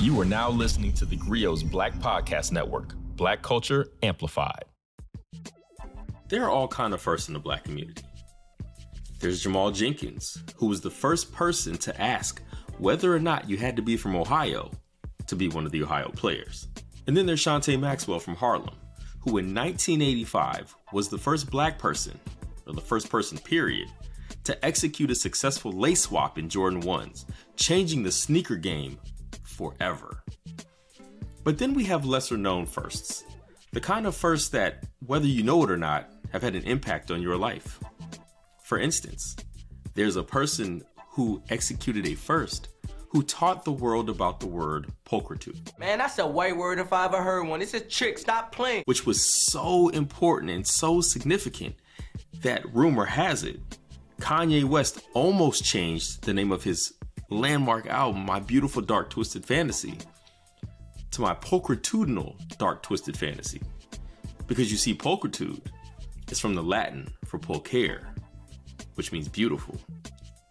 You are now listening to theGrio's Black Podcast Network, Black Culture Amplified. There are all kinds of firsts in the Black community. There's Jamal Jenkins, who was the first person to ask whether or not you had to be from Ohio to be one of the Ohio players. And then there's Shantae Maxwell from Harlem, who in 1985 was the first Black person, or the first person period, to execute a successful lace swap in Jordan 1s, changing the sneaker game forever. But then we have lesser known firsts, the kind of firsts that, whether you know it or not, have had an impact on your life. For instance, there's a person who executed a first who taught the world about the word pulchritude. Man, that's a white word if I ever heard one. It's a trick, stop playing. Which was so important and so significant that rumor has it, Kanye West almost changed the name of his landmark album, My Beautiful Dark Twisted Fantasy, to My Pulchritudinal Dark Twisted Fantasy. Because you see, pulchritude is from the Latin for pulchere, which means beautiful.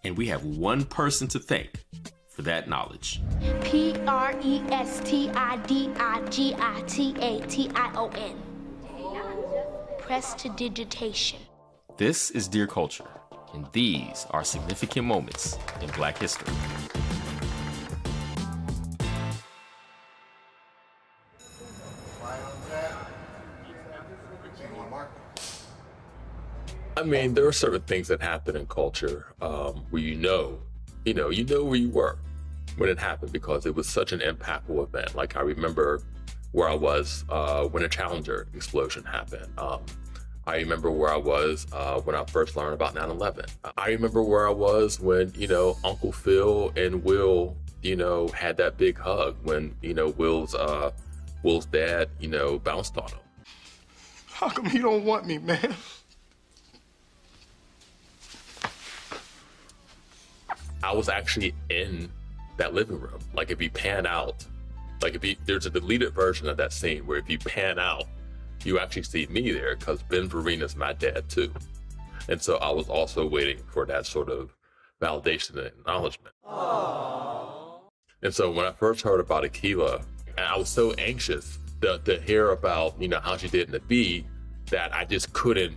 And we have one person to thank for that knowledge. Prestidigitation. Prestidigitation. This is Dear Culture, and these are significant moments in Black history. I mean, there are certain things that happen in culture where you know where you were when it happened because it was such an impactful event. Like I remember where I was when a Challenger explosion happened. I remember where I was when I first learned about 9/11. I remember where I was when, Uncle Phil and Will, had that big hug when, Will's dad, bounced on him. How come you don't want me, man? I was actually in that living room. Like if you pan out, there's a deleted version of that scene where if you pan out, you actually see me there because Ben Vereena's my dad too. And so I was also waiting for that sort of validation and acknowledgement. Aww. And so when I first heard about Akeelah, and I was so anxious to hear about, how she did in the B, that I just couldn't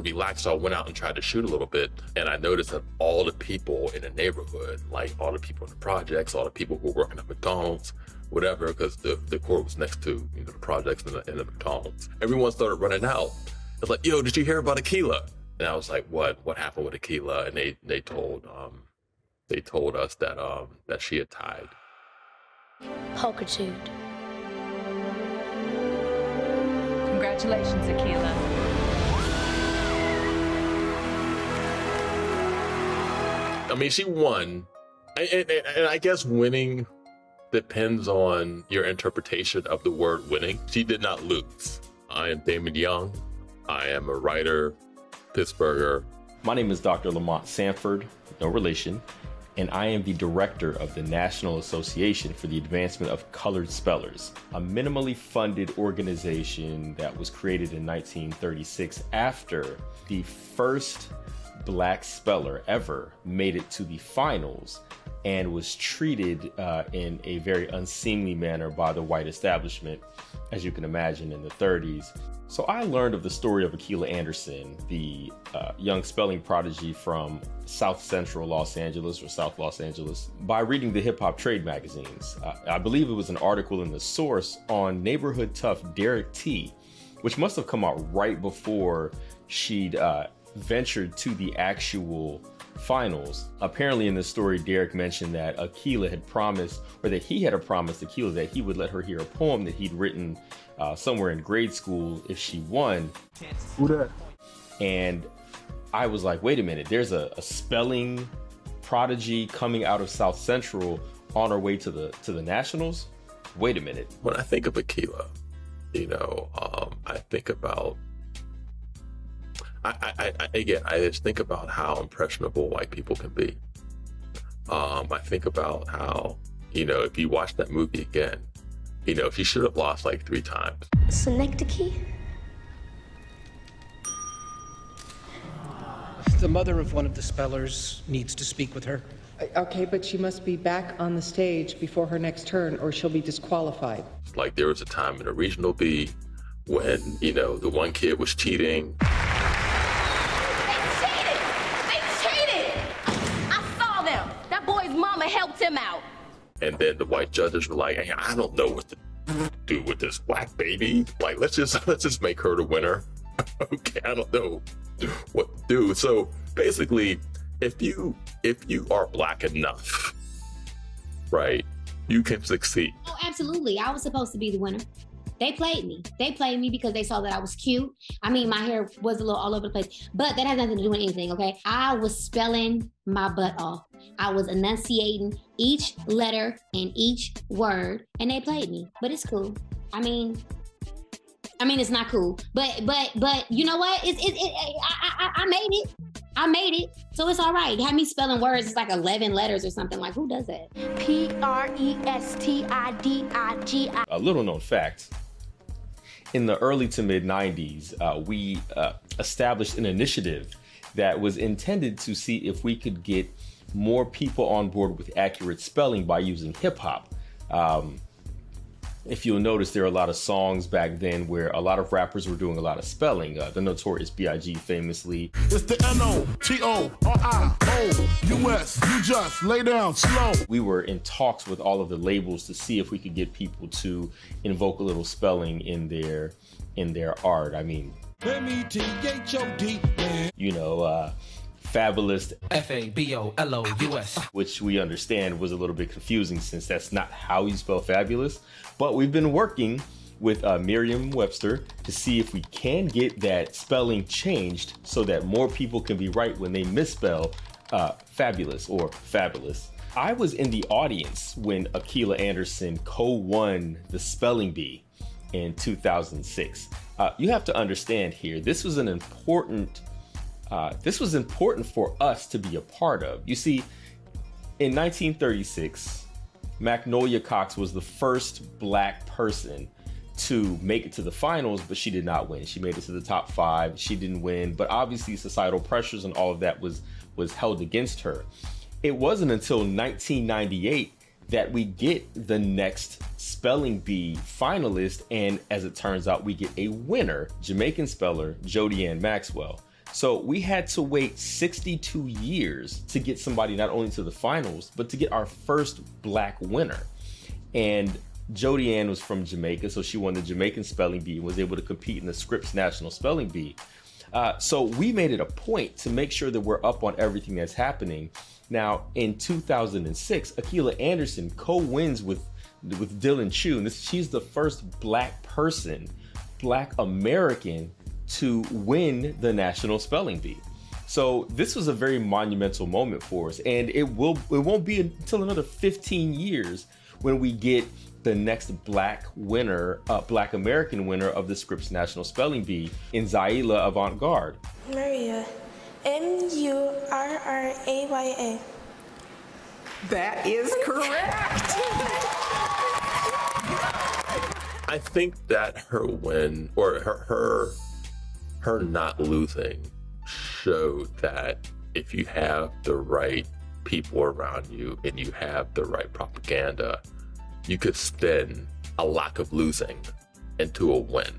relax. So I went out and tried to shoot a little bit. And I noticed that all the people in the neighborhood, like all the people in the projects, all the people who were working at McDonald's, whatever, because the court was next to the projects and the McDonald's. Everyone started running out. It's like, yo, did you hear about Akeelah? And I was like, what happened with Akeelah? And they told us that she had tied. Pulchritude. Congratulations, Akeelah. I mean, she won, and I guess winning depends on your interpretation of the word winning. She did not lose. I am Damon Young. I am a writer, Pittsburgher. My name is Dr. Lamont Sanford, no relation, and I am the director of the National Association for the Advancement of Colored Spellers, a minimally funded organization that was created in 1936 after the first Black speller ever made it to the finals and was treated in a very unseemly manner by the white establishment, as you can imagine, in the 30s. So I learned of the story of Akeelah Anderson, the young spelling prodigy from South Central Los Angeles or South Los Angeles, by reading the hip hop trade magazines. I believe it was an article in The Source on neighborhood tough Derek T, which must have come out right before she'd ventured to the actual finals. Apparently in the story, Derek mentioned that Akeelah had promised, or that he had promised Akeelah that he would let her hear a poem that he'd written somewhere in grade school if she won. Who that? And I was like, wait a minute, there's a spelling prodigy coming out of South Central on her way to the Nationals? Wait a minute. When I think of Akeelah, I think about I just think about how impressionable white people can be. I think about how, if you watch that movie again, she should have lost like 3 times. Synecdoche? The mother of one of the spellers needs to speak with her. Okay, but she must be back on the stage before her next turn or she'll be disqualified. Like there was a time in a regional B when, you know, the one kid was cheating. They cheated! They cheated! I saw them. That boy's mama helped him out. And then the white judges were like, hey, I don't know what to do with this black baby. Like, let's just make her the winner. Okay, I don't know what to do. So basically, if you are black enough, right, you can succeed. Oh, absolutely. I was supposed to be the winner. They played me. They played me because they saw that I was cute. I mean, my hair was a little all over the place, but that has nothing to do with anything, okay? I was spelling my butt off. I was enunciating each letter and each word, and they played me, but it's cool. I mean, it's not cool, but you know what? I made it. I made it, so it's all right. Have me spelling words, it's like 11 letters or something. Like, who does that? Prestidigii. A little known fact. In the early to mid 90s, we established an initiative that was intended to see if we could get more people on board with accurate spelling by using hip hop. If you'll notice, there are a lot of songs back then where a lot of rappers were doing a lot of spelling. The Notorious B.I.G. famously. It's the N-O-T-O-R-I-O-U-S. You just lay down slow. We were in talks with all of the labels to see if we could get people to invoke a little spelling in their art. I mean, M-E-T-H-O-D, you know, Fabulous, F-A-B-O-L-O-U-S. which we understand was a little bit confusing since that's not how you spell fabulous. But we've been working with Merriam-Webster to see if we can get that spelling changed so that more people can be right when they misspell fabulous or fabulous. I was in the audience when Akeelah Anderson co-won the spelling bee in 2006. You have to understand here, this was important for us to be a part of. You see, in 1936, Magnolia Cox was the first black person to make it to the finals, but she did not win. She made it to the top 5. She didn't win, but obviously societal pressures and all of that was held against her. It wasn't until 1998 that we get the next spelling bee finalist, and as it turns out, we get a winner, Jamaican speller Jody Ann Maxwell. So we had to wait 62 years to get somebody not only to the finals, but to get our first black winner. And Jody Ann was from Jamaica, so she won the Jamaican spelling bee and was able to compete in the Scripps National Spelling Bee. So we made it a point to make sure that we're up on everything that's happening. Now, in 2006, Akeelah Anderson co-wins with Dylan Chu, and she's the first black person, black American, to win the National Spelling Bee. So this was a very monumental moment for us, and it won't be until another 15 years when we get the next black winner, black American winner of the Scripps National Spelling Bee in Zaila Avant-Garde. Maria, M-U-R-R-A-Y-A. That is correct. I think that her win, or her not losing, showed that if you have the right people around you and you have the right propaganda, you could spin a lack of losing into a win.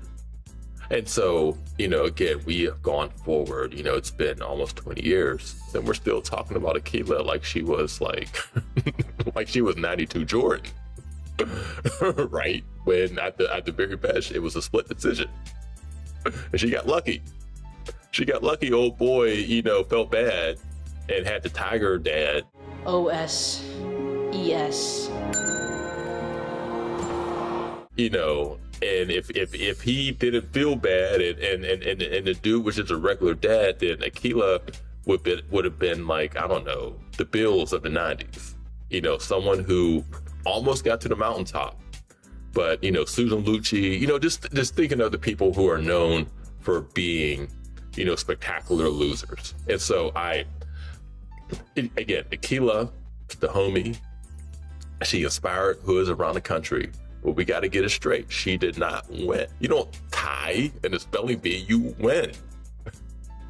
And so, you know, again, we have gone forward, you know, it's been almost 20 years and we're still talking about Akeelah like she was like she was 92 Jordan, right? When at the very best, it was a split decision. And she got lucky. She got lucky. Old boy, you know, felt bad and had to tag her dad. O-S-E-S. You know, and if he didn't feel bad and the dude was just a regular dad, then Akeelah would have been like, I don't know, the Bills of the 90s. You know, someone who almost got to the mountaintop. But, you know, Susan Lucci, you know, just thinking of the people who are known for being, you know, spectacular losers. And so again, Akeelah, the homie, she inspired hoods around the country, but we got to get it straight. She did not win. You don't tie in a spelling bee, you win,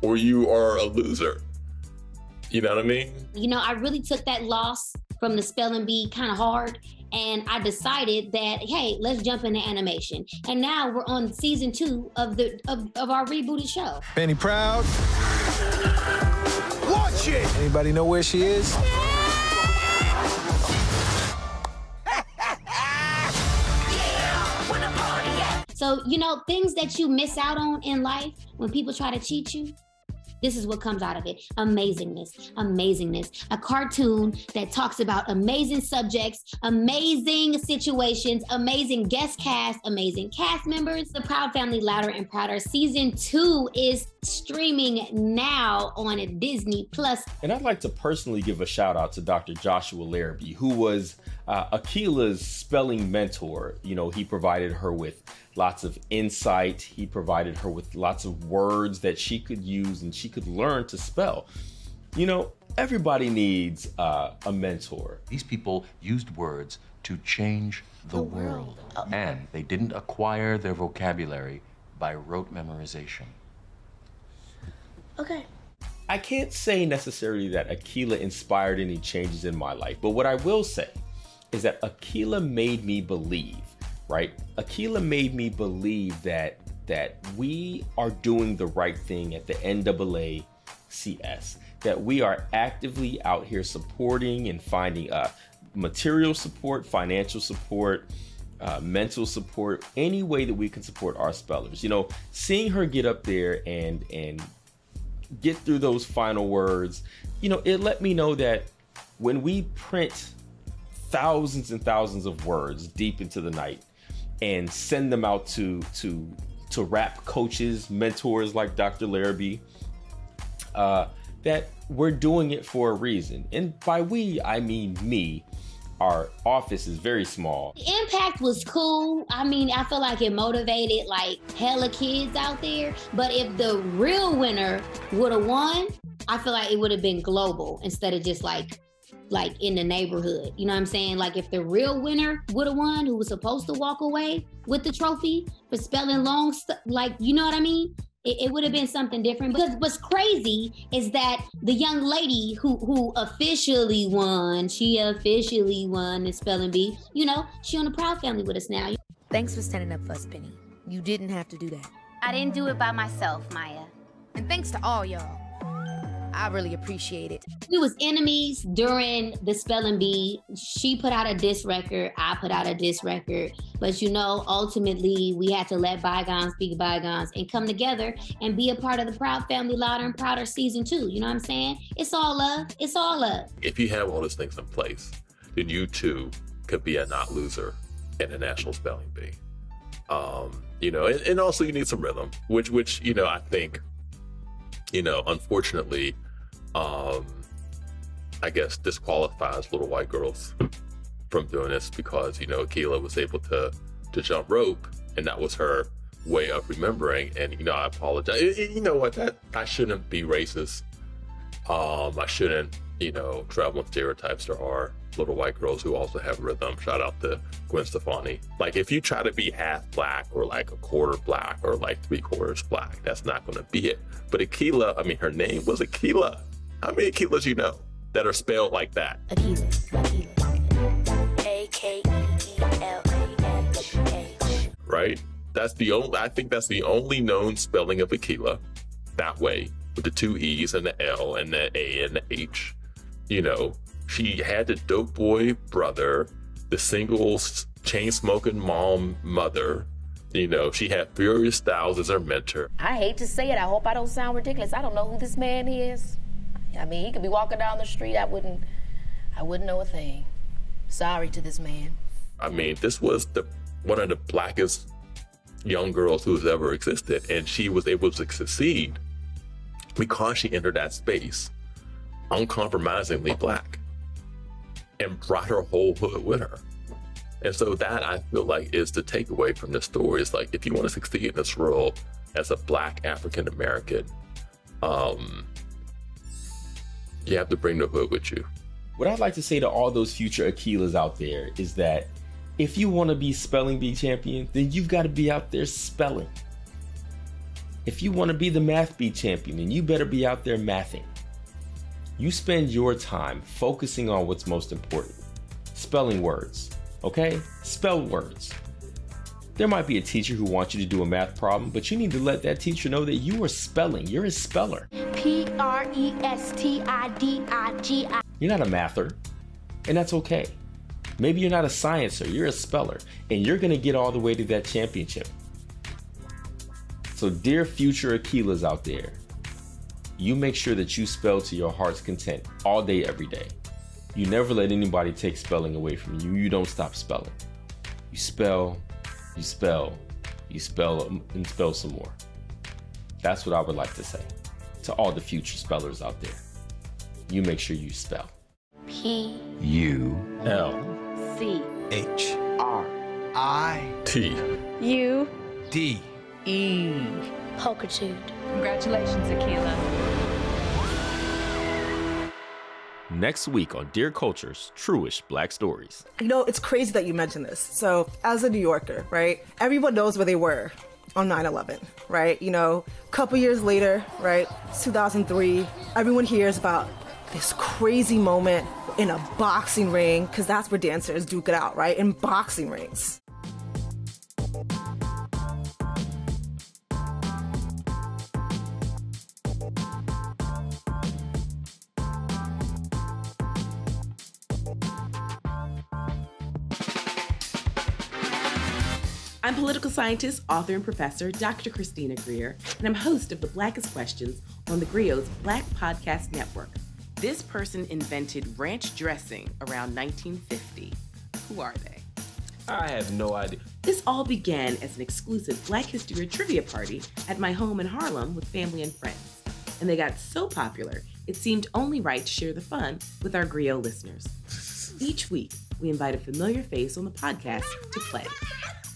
or you are a loser. You know what I mean? You know, I really took that loss from the spelling bee kind of hard. And I decided that, hey, let's jump into animation. And now we're on season 2 of our rebooted show. Penny Proud. Watch it! Anybody know where she is? So, you know, things that you miss out on in life when people try to cheat you, this is what comes out of it. Amazingness, amazingness. A cartoon that talks about amazing subjects, amazing situations, amazing guest cast, amazing cast members. The Proud Family Louder and Prouder season 2 is streaming now on Disney Plus. And I'd like to personally give a shout out to Dr. Joshua Larrabee, who was Akeelah's spelling mentor. You know, he provided her with lots of insight. He provided her with lots of words that she could use and she could learn to spell. You know, everybody needs a mentor. These people used words to change the world. And they didn't acquire their vocabulary by rote memorization. Okay. I can't say necessarily that Akeelah inspired any changes in my life, but what I will say is that Akeelah made me believe, right? Akeelah made me believe that we are doing the right thing at the NAACS, that we are actively out here supporting and finding material support, financial support, mental support, any way that we can support our spellers. You know, seeing her get up there and get through those final words, you know, it let me know that when we print thousands and thousands of words deep into the night and send them out to rap coaches, mentors like Dr. Larrabee, that we're doing it for a reason. And by we, I mean me. Our office is very small. The impact was cool. I mean, I feel like it motivated like hella kids out there. But if the real winner would have won, I feel like it would have been global instead of just like in the neighborhood. You know what I'm saying? Like if the real winner would have won, who was supposed to walk away with the trophy for spelling long stuff, like, you know what I mean? It would have been something different. Because what's crazy is that the young lady who officially won, she officially won the spelling bee, you know, she on the Proud Family with us now. Thanks for standing up for us, Penny. You didn't have to do that. I didn't do it by myself, Maya. And thanks to all y'all. I really appreciate it. We was enemies during the spelling bee. She put out a diss record, I put out a diss record. But you know, ultimately, we had to let bygones be bygones and come together and be a part of the Proud Family Louder and Prouder season 2. You know what I'm saying? It's all love. It's all love. If you have all those things in place, then you too could be a not loser in the National Spelling Bee. You know, and also you need some rhythm, which you know, I think, you know, unfortunately, I guess disqualifies little white girls from doing this because, you know, Akeelah was able to jump rope and that was her way of remembering. And, you know, I apologize. You know what, that I shouldn't be racist. I shouldn't, you know, travel on stereotypes. There are little white girls who also have rhythm. Shout out to Gwen Stefani. Like if you try to be half black or like a quarter black or like 3/4 black, that's not going to be it. But Akeelah, I mean, her name was Akeelah. How many Akeelahs you know that are spelled like that? Akeelah. Akeelah. Right? That's the only, I think that's the only known spelling of Akeelah that way, with the 2 E's and the L and the A and the H. You know, she had the dope boy brother, the single chain smoking mother. You know, she had Furious Styles as her mentor. I hate to say it. I hope I don't sound ridiculous. I don't know who this man is. I mean, he could be walking down the street. I wouldn't know a thing. Sorry to this man. I mean, this was one of the blackest young girls who's ever existed, and she was able to succeed because she entered that space uncompromisingly black and brought her whole hood with her. And so that, I feel like, is the takeaway from this story. Is like, if you want to succeed in this role as a black African American, you have to bring the hood with you. What I'd like to say to all those future Akeelahs out there is that if you want to be spelling bee champion, then you've got to be out there spelling. If you want to be the math bee champion, then you better be out there mathing. You spend your time focusing on what's most important. Spelling words, okay? Spell words. There might be a teacher who wants you to do a math problem, but you need to let that teacher know that you are spelling. You're a speller. Prestidigi. You're not a mather, and that's okay. Maybe you're not a sciencer, you're a speller, and you're gonna get all the way to that championship. So dear future Akeelahs out there, you make sure that you spell to your heart's content all day, every day. You never let anybody take spelling away from you. You don't stop spelling. You spell, you spell, you spell, and spell some more. That's what I would like to say to all the future spellers out there. You make sure you spell. P-U-L-C-H-R-I-T U-D-E. Pulchritude. Congratulations, Akeelah. Next week on Dear Culture's Truish Black Stories. You know, it's crazy that you mentioned this. So, as a New Yorker, right, everyone knows where they were on 9/11, right? You know, a couple years later, right, 2003, everyone hears about this crazy moment in a boxing ring, because that's where dancers duke it out, right, in boxing rings. I'm political scientist, author, and professor Dr. Christina Greer, and I'm host of the Blackest Questions on theGrio's Black Podcast Network. This person invented ranch dressing around 1950. Who are they? I have no idea. This all began as an exclusive Black History trivia party at my home in Harlem with family and friends. And they got so popular, it seemed only right to share the fun with our Grio listeners. Each week, we invite a familiar face on the podcast to play.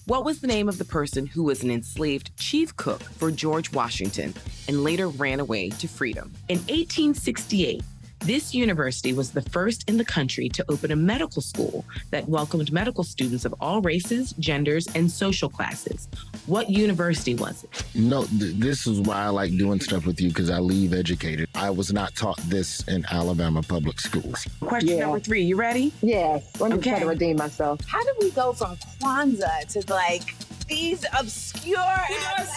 What was the name of the person who was an enslaved chief cook for George Washington and later ran away to freedom? In 1868, this university was the first in the country to open a medical school that welcomed medical students of all races, genders, and social classes. What university was it? No, this is why I like doing stuff with you, because I leave educated. I was not taught this in Alabama public schools. Question number 3, you ready? Yes, let me try to redeem myself. How did we go from Kwanzaa to like these obscure?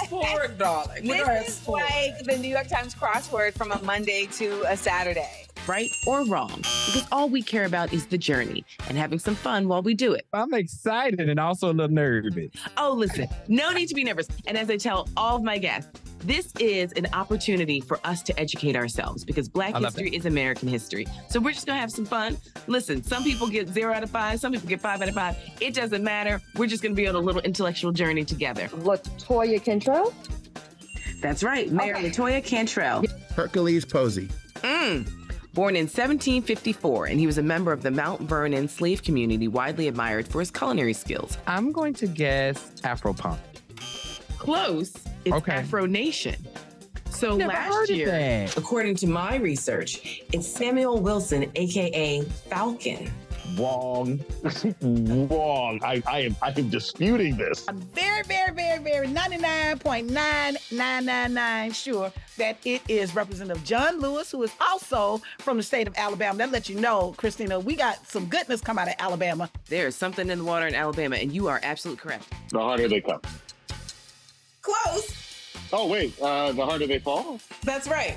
Sport, darling. This is like the New York Times crossword from a Monday to a Saturday. Right or wrong? Because all we care about is the journey and having some fun while we do it. I'm excited and also a little nervous. Oh, listen, no need to be nervous. And as I tell all of my guests, this is an opportunity for us to educate ourselves because Black history is American history. So we're just gonna have some fun. Listen, some people get 0 out of 5, some people get 5 out of 5. It doesn't matter. We're just gonna be on a little intellectual journey together. LaToya Cantrell? That's right, Mayor LaToya Cantrell. Hercules Posey. Born in 1754, and he was a member of the Mount Vernon slave community, widely admired for his culinary skills. I'm going to guess Afro-punk. Close. It's Afro Nation. So last year, according to my research, it's Samuel Wilson, aka Falcon. Wrong. Wrong. I am disputing this. I'm very 99.9999 sure that it is Representative John Lewis, who is also from the state of Alabama. That lets you know, Christina, we got some goodness come out of Alabama. There's something in the water in Alabama, and you are absolutely correct. The harder they come. Close. Oh, wait. The harder they fall? That's right.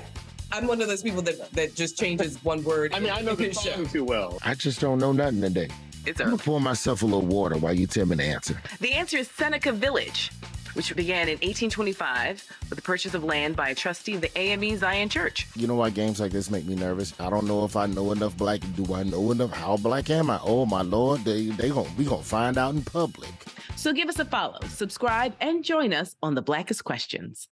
I'm one of those people that just changes one word. I mean, I know the song too well. I just don't know nothing today. It's I'm going to pour myself a little water while you tell me the answer. The answer is Seneca Village, which began in 1825 with the purchase of land by a trustee of the AME Zion Church. You know why games like this make me nervous? I don't know if I know enough black. Do I know enough? How black am I? Oh, my Lord, we gonna find out in public. So give us a follow, subscribe, and join us on The Blackest Questions.